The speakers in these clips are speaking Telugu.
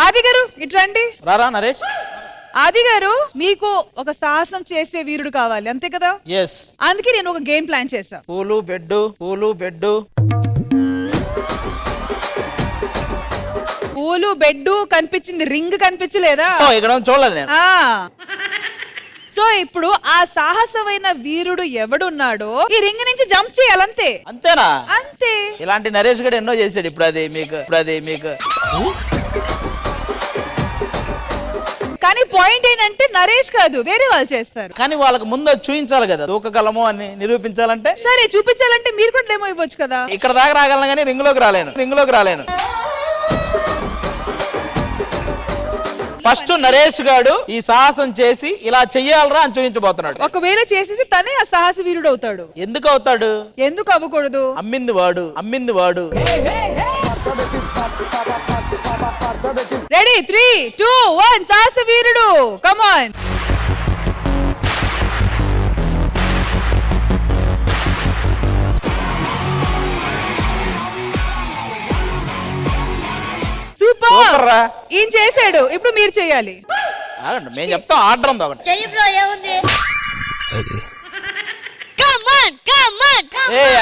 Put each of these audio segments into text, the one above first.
ఆది గారు ఇట్రండి. రారా నరేష్. ఆది గారు మీకు ఒక సాహసం చేసే వీరుడు కావాలి అంతే కదా? ఎస్. అందుకే నేను ఒక గేమ్ ప్లాన్ చేశా. పూలు బెడ్డు పూలు బెడ్డు. పూలు బెడ్ కనిపించింది, రింగ్ కనిపించలేదా? ఇక్కడ చూడలేదు నేను. సో ఇప్పుడు ఆ సాహసమైన వీరుడు ఎవడున్నాడో ఈ రింగ్ నుంచి జంప్ చేయాలంతే. అంతేనా? అంతే. ఇలాంటి నరేష్ గడు ఎన్నో చేశాడు. ఇప్పుడు అది మీకు కానీ పాయింట్ ఏంటంటే నరేష్ కాదు, వేరే వాళ్ళు చేస్తారు. కానీ వాళ్ళకి ముందు అది చూపించాలి కదా, దూకగలము అని నిరూపించాలంటే. సరే చూపించాలంటే మీరు కూడా డెమో ఇవ్వచ్చు కదా. ఇక్కడ దాకా రాగలను కానీ రింగ్ లోకి రాలేను. ఫస్ట్ నరేష్ గాడు ఈ సాహసం చేసి ఇలా చెయ్యాలరా అని చూపించబోతున్నాడు. ఒకవేళ చేసేసి తనే ఆ సాహస వీరుడు అవుతాడు. ఎందుకు అవుతాడు? ఎందుకు అవ్వకూడదు? అమ్మింది వాడు. రెడీ 3, 2, 1 సాహస వీరుడు కమ్ ఆన్. సూపర్ రా. ఈయన చేశాడు, ఇప్పుడు మీరు చేయాలి. మేము చెప్తాం ఆర్డర్ ఉంది ఒకటి.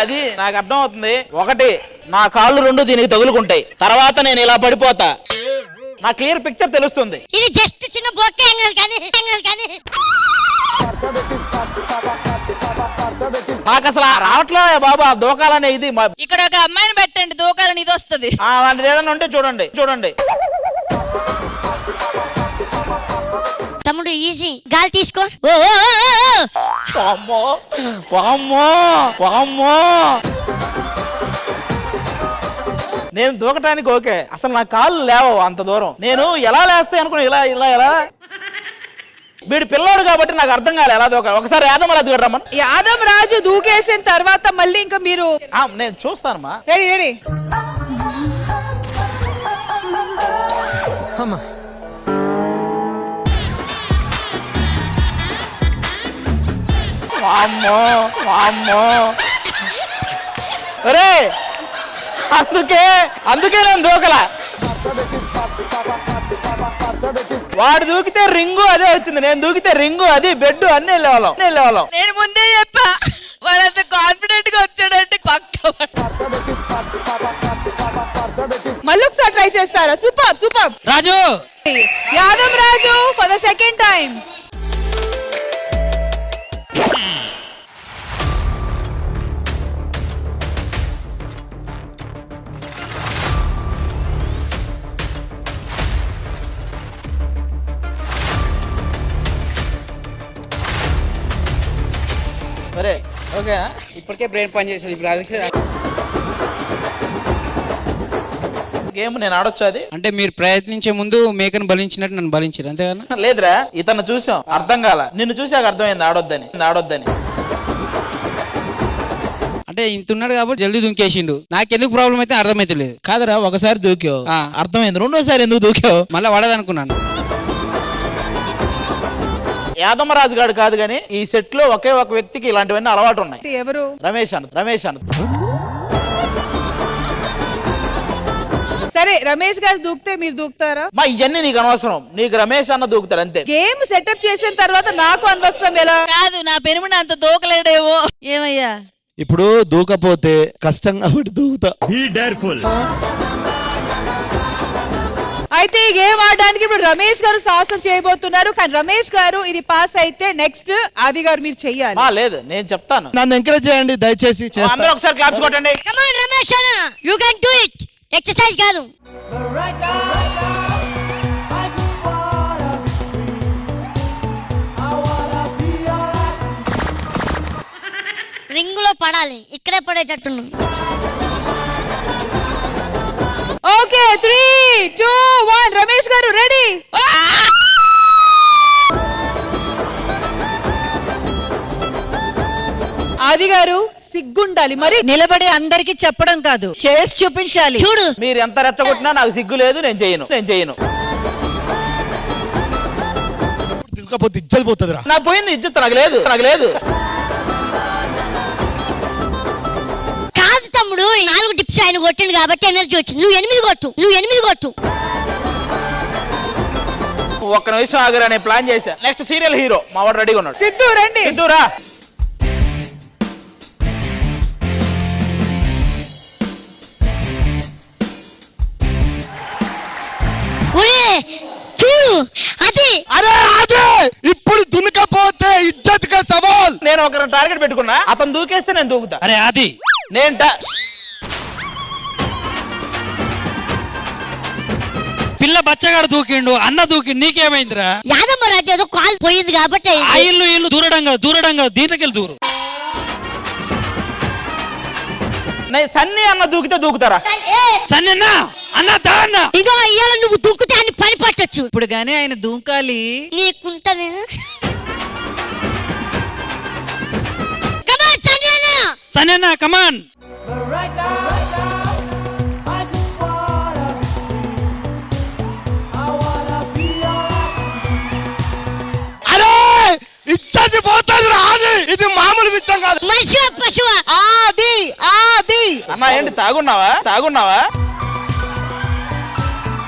అది నాకు అర్థం అవుతుంది. ఒకటి, నా కాళ్ళు రెండు దీనికి తగులుకుంటాయి, తర్వాత నేను ఇలా పడిపోతా. నా క్లియర్ పిక్చర్ తెలుస్తుంది. ఇది జస్ట్ చిన్న బొక్కే కానీ నాకు అసలు రావట్లే బాబు ఆ దూకాలనే. ఇది ఇక్కడ ఒక అమ్మాయిని పెట్టండి, దూకాలని ఇది వస్తుంది. అలాంటిది ఏదైనా ఉంటే చూడండి. తమ్ముడు ఈజీ, గాలి తీసుకో. నేను దూకటానికి ఓకే, అసలు నా కాళ్ళు లేవవు అంత దూరం. నేను ఎలా లేస్తాయి అనుకున్నా, ఇలా వీడు పిల్లోడు కాబట్టి నాకు అర్థం కాలే ఎలా దూకాలి. ఒకసారి యాదమరాజు గారు రమ్మని. యాదమరాజు దూకేసిన తర్వాత మళ్ళీ ఇంకా మీరు. నేను చూస్తానమ్మా. రెడీ. వామ్మో. అరే అందుకే నేను దూకలా. వాడు దూకితే రింగు అదే వచ్చింది, నేను దూకితే రింగు అది బెడ్ అన్ని వెళ్ళేవాళ్ళం. నేను ముందే చెప్పా, వాడంత కాన్ఫిడెంట్ గా వచ్చాడంటే పక్క. మళ్ళీ ఒకసారి ట్రై చేస్తారా? Super Raju. Yadav Raju for the second time. సరే ఓకే. ఇప్పటికే బ్రెయిన్ పని చేసేది. ఇప్పుడు గేమ్ నేను ఆడొచ్చు అది. అంటే మీరు ప్రయత్నించే ముందు మేకను బలించినట్టు నన్ను బలించారు అంతేగా? లేదురా, ఇతను చూసాం అర్థం కాల, నిన్ను చూసాక అర్థమైంది ఆడొద్దని. అంటే ఇంత ఉన్నాడు కాబట్టి జల్దీ దుంకేసిండు. నాకెందుకు ప్రాబ్లం అయితే అర్థమైతే లేదు. కాదురా, ఒకసారి దూకావు అర్థమైంది, రెండోసారి ఎందుకు దూకావు? మళ్ళీ పడదనుకున్నాను. యాదమరాజు గారు కాదు కానీ ఈ సెట్ లో ఒకే ఒక వ్యక్తికి ఇలాంటివన్నీ అలవాటు ఉన్నాయి. ఎవరు? రమేష్ అన్న. సరే రమేష్ గారు దూకితే మీరు దూకుతారా? ఇవన్నీ నీకు అనవసరం, నీకు రమేష్ అన్న దూకుతాడు అంతే. గేమ్ సెటప్ చేసిన తర్వాత నాకు అనవసరం. ఎలా కాదు, నా పెరుమున అంత దూకలేడేమో. ఏమయ్యా ఇప్పుడు దూకపోతే కష్టం కాబట్టి దూకుతా. అయితే ఈ గేమ్ ఆడడానికి ఇప్పుడు రమేష్ గారు సాహసం చేయబోతున్నారు. కానీ రమేష్ గారు ఇది పాస్ అయితే నెక్స్ట్ ఆది గారు మీరు చెయ్యాలి. లేదు నేను చెప్తాను, నన్ను ఎంకరేజ్ చేయండి దయచేసి. అందరూ ఒకసారి క్లాప్స్ కొట్టండి. కమ్ ఆన్ రమేష్ అన్న, you can do it. Exercise కాదు. రింగులో పడాలి, ఇక్కడే పడేటట్టున్నా. ఓకే 3, 2, 1 రమేష్ గారు రెడీ. ఆది గారు సిగ్గుండాలి మరి. నిలబడి అందరికి చెప్పడం కాదు, చేసి చూపించాలి. చూడు, మీరు ఎంత రెచ్చగొట్టినా నాకు సిగ్గు లేదు, నేను చేయను. దూకపోతే ఇజ్జలు పోతుందిరా. నాకు పోయింది ఇజ్జత్, నాకు లేదు. కాదు తమ్ముడు, 4 టిప్స్ ఆయన కొట్టిండు కాబట్టి ఎనర్జీ వచ్చింది. నువ్వు 8 కొట్టు. ఒక్క నిమిషం ఆగురా, నేను ప్లాన్ చేశా. నెక్స్ట్ సీరియల్ హీరో మా వాడు రెడీగా ఉన్నాడు. సిద్ధు రండి. సిద్ధురా. ఒరే చూడు అది అరే అదే ఇప్పుడు దునకపోతే ఇజ్జత్ కా సవాల్. నేను ఒకరిని టార్గెట్ పెట్టుకున్నా, అతను దూకేస్తే నేను దూకుతా. అరే అది నేను పిల్ల బచ్చగాడు దూకిండు, అన్న దూకిండు, నీకేమైందిరా? యాదమ్మ రాజు ఏదో కాల్ పోయింది కాబట్టి ఆ ఇల్లు దూరడంగా దీంట్లోకెళ్ళి దూరు. సన్నీ అన్న దూకితే దూకుతారా? సన్న అన్న దా అన్న. ఇగో ఇవాళ నువ్వు దుక్కుతే అని పని పట్టొచ్చు. ఇప్పుడు గానీ ఆయన దూకాలి. నీకుంటది కమాన్ సన్యానా. సన్న కమాన్. అరే ఇజ్జత్ పోతుంది రాదు, ఇది మామూలు విషయం కాదు. మనిషివా పశువా? ఆది అన్న ఏంటి తాగున్నావా?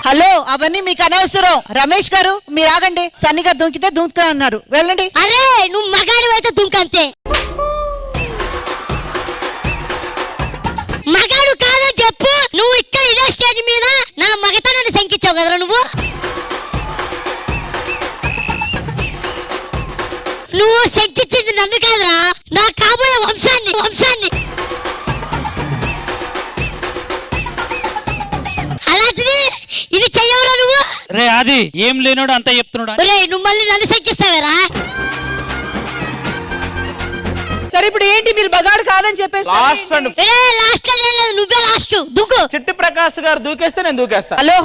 హలో, అవన్నీ మీకు అనవసరం. రమేష్ గారు మీరు ఆగండి. సన్ని గారు దూకితే దూకుతా అన్నారు, వెళ్ళండి. అరే నువ్వు మగాడి అయితే దుంకంతే. మగాడు కాదని చెప్పు. నువ్వు ఇక్కడ ఇదే స్టేజ్ మీద నా మగతనాన్ని శంకించావు కదరా నువ్వు. నువ్వు శంకించింది నన్ను కాదురా, నా కాబోయే వంశాన్ని. అలాంటిది ఇది చెయ్యవురా నువ్వు. రే అది ఏం లేనోడు అంతా చెప్తున్నాడు. ఒరే నువ్వు మళ్ళీ నన్ను శంకిస్తావేరా? సరే ఇప్పుడు ఏంటి, మీరు బగాడు కాదని చెప్పేసి లాస్ట్ అండ్ లాస్ట్ లేదు, నువ్వే లాస్ట్ దుక్కు. చిట్టి ప్రకాష్ గారు దూకేస్తే నేను దూకేస్తా. Hello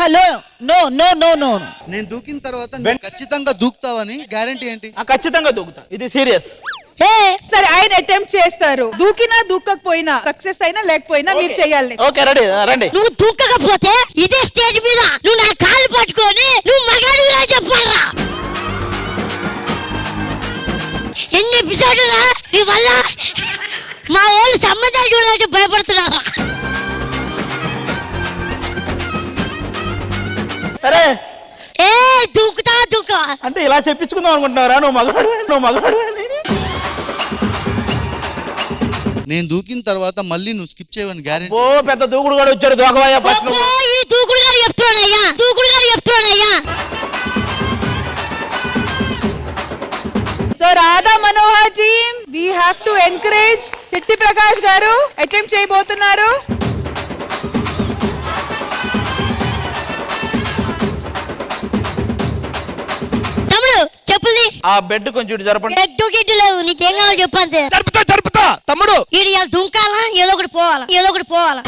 no no no no. నేను దూకిన తర్వాత నువ్వు ఖచ్చితంగా దూకుతావని గ్యారంటీ ఏంటి? ఖచ్చితంగా దూకుతా, ఇది సీరియస్. సరే ఆయన అటెంప్ట్ చేస్తారు, దూకినా దూకకపోయినా సక్సెస్ అయినా లేకపోయినా మీరు చెయ్యాలి. ఓకే రెడీ రండి. నువ్వు దూకకపోతే ఇదే స్టేజ్ మీద నువ్వు నా కాలు పట్టుకొని నువ్వు మగాడివిరా చెప్పాలరా. ఎన్ని ఎపిసోడ్లా నీ వల్ల మా వాళ్ళు సంబంధాలు చూడాలని భయపడుతున్నారా? సరే దూకుతా అంటే ఇలా చెప్పించుకుందాం అనుకుంటున్నారా? నువ్వు మగవాడు. నేను దూకిన తర్వాత మళ్ళీ నువ్వు స్కిప్ చేయవని గ్యారంటీ. ఓ పెద్ద దూకుడు కూడా వచ్చాడు, దూకవయ్యా ఫస్ట్ నువ్వు. ఈ దూకుడు గారు చెప్తున్నాడయ్యా. So Radha Manohar team, we have to encourage. Chitti Prakash గారు అటెంప్ట్ చేయబోతున్నారు. తమ్ముడు చెప్పుది. ఆ బెడ్ కొంచెం ఇటు జరపండి. ఎడ్డు గిడ్డు లేవు, నీకేం కావాలి చెప్పంతే. జరుపుతా తమ్ముడు. ఈడు ఇలా దుంకాలా, ఏదో ఒకటి పోవాలా.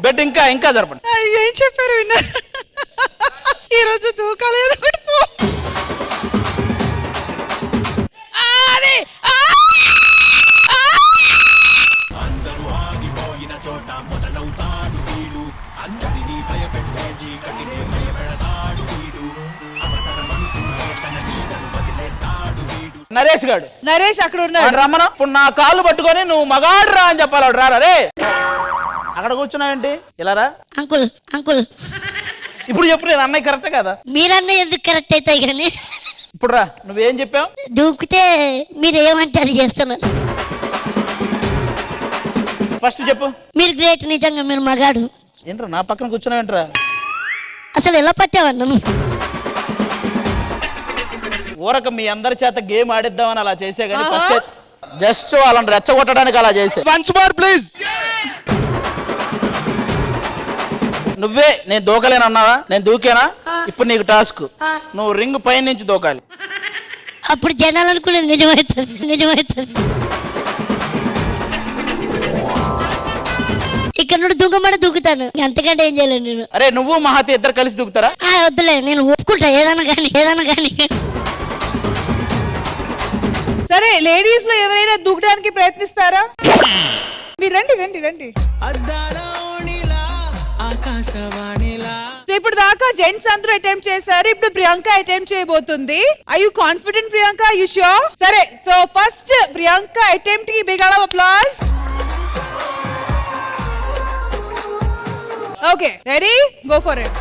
బెడ్ ఇంకా జరపండి. ఏం చెప్పారు విన్నారు? ఈ రోజు దూకాలి, ఏదో ఒకటి పో. నరేష్ అక్కడ ఉన్నాడు. రమ్మను. ఇప్పుడు నా కాళ్ళు పట్టుకొని నువ్వు మగాడు రా అని చెప్పాలి. రారా రే, అక్కడ కూర్చున్నావేంటి? ఇలా రా. అంకుల్ ఇప్పుడు చెప్పు, నేను అన్నయ్య కరెక్ట్ కదా? మీరన్నా ఎందుకు కరెక్ట్ అవుతాయి కానీ ఇప్పుడు రా, నువ్వేం చెప్పావు? దూకితే మీరు ఏమంటే అది చేస్తున్నారు. ఫస్ట్ చెప్పు. మీరు గ్రేట్, నిజంగా మీరు మగాడు. ఏంట్రా నా పక్కన కూర్చున్నావేంట్రా? అసలు ఎలా పట్టావన్నా? ఊరక మీ అందరి చేత గేమ్ ఆడిద్దామని అలా చేసే కానీ జస్ట్ వాళ్ళని రెచ్చగొట్టడానికి అలా చేసే. Once more please. నువ్వే నేను దూకలేనన్నావా? నేను దూకేనా? ఇప్పుడు నీకు టాస్క్, నువ్వు రింగ్ పై నుంచి దూకాలి. అప్పుడు జనాలు అనుకునేది నిజమవుతుంది. ఇక్కడ నుండి దూకుతాను, అంతకంటే ఏం చేయలేను నేను. అరే నువ్వు మహాతి ఇద్దరు కలిసి దూకుతారా? వద్దులే, నేను ఒప్పుకుంటా ఏదైనా కానీ. సరే లేడీస్ లో ఎవరైనా దూకడానికి ప్రయత్నిస్తారా? మీరు రండి. ఇప్పుడు దాకా జెంట్స్ అందరూ అటెంప్ట్ చేశారు, ఇప్పుడు ప్రియాంక అటెంప్ట్ చేయబోతుంది. I you confident Priyanka? You sure? సరే, సో ఫస్ట్ ప్రియాంక అటెంప్ట్ కి big round of applause. Okay ready, go for it.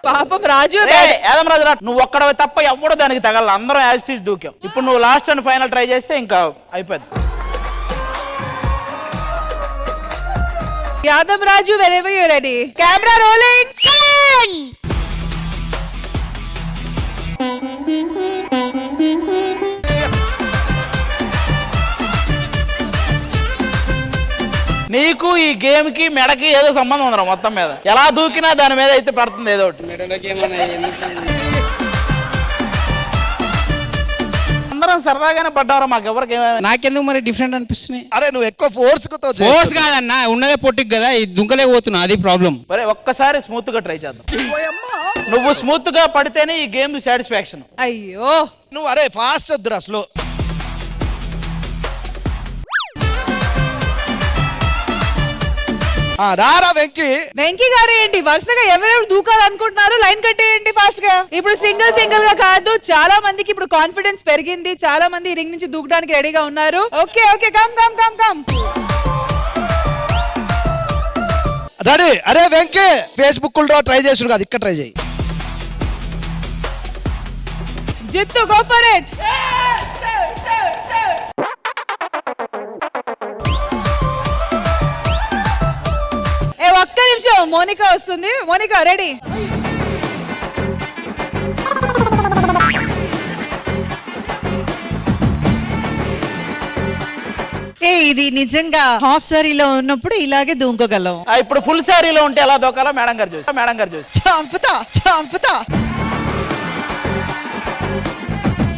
పాపం రాజు యాదం రాజు నువ్వు ఒక్కడవి తప్ప ఎవడో దానికి తగల, అందరం యాజ్ టీజ్ దూకాం. ఇప్పుడు నువ్వు లాస్ట్ అండ్ ఫైనల్ ట్రై చేస్తే ఇంకా అయిపోద్ది. యాదవ్ రాజు whenever you're ready. Camera rolling. నీకు ఈ గేమ్ కి మెడకి ఏదో సంబంధం ఉందిరా మొత్తం మీద. ఎలా దూకినా దాని మీద అయితే పడుతుంది ఏదో ఒకటి. అందరం సరదాగానే పడ్డారా, మాకు ఎవరికి నాకెందుకు మరి డిఫరెంట్ అనిపిస్తున్నాయి? అరే నువ్వు ఎక్కువ ఫోర్స్ ఫోర్స్ కాదన్నా, ఉన్నదే పొట్టికి కదా, ఇది దుంకలేకపోతున్నా, అది ప్రాబ్లం. మరి ఒక్కసారి స్మూత్ గా ట్రై చేద్దాం. నువ్వు స్మూత్ గా పడితేనే ఈ గేమ్ సాటిస్ఫాక్షన్. అయ్యో నువ్వు అరే ఫాస్ట్ వద్దురా స్లో. రారా వెంకీ. వెంకీ గారు ఏంటి వరుసగా ఎవరెవరు దూకాలనుకుంటున్నారు లైన్ కట్టేయండి ఫాస్ట్ గా. ఇప్పుడు సింగిల్ గా కాదు, చాలా మందికి ఇప్పుడు కాన్ఫిడెన్స్ పెరిగింది, చాలా మంది రింగ్ నుంచి దూకడానికి రెడీగా ఉన్నారు. Okay okay come come come come. Ready. అరే వెంకీ ఫేస్బుక్ లో ట్రై చేసుడు కాదు, ఇక్కడ ట్రై చేయి. జిత్తు గో ఫర్ ఇట్. ఒక్క నిమిషం, మోనికా వస్తుంది. మోనికా రెడీ? ఇది నిజంగా హాఫ్ సారీలో ఉన్నప్పుడు ఇలాగే దూకోగలం. ఇప్పుడు ఫుల్ శారీలో ఉంటే ఎలా దూకాలో మేడం గారు చూసి చంపుతా చంపుతా.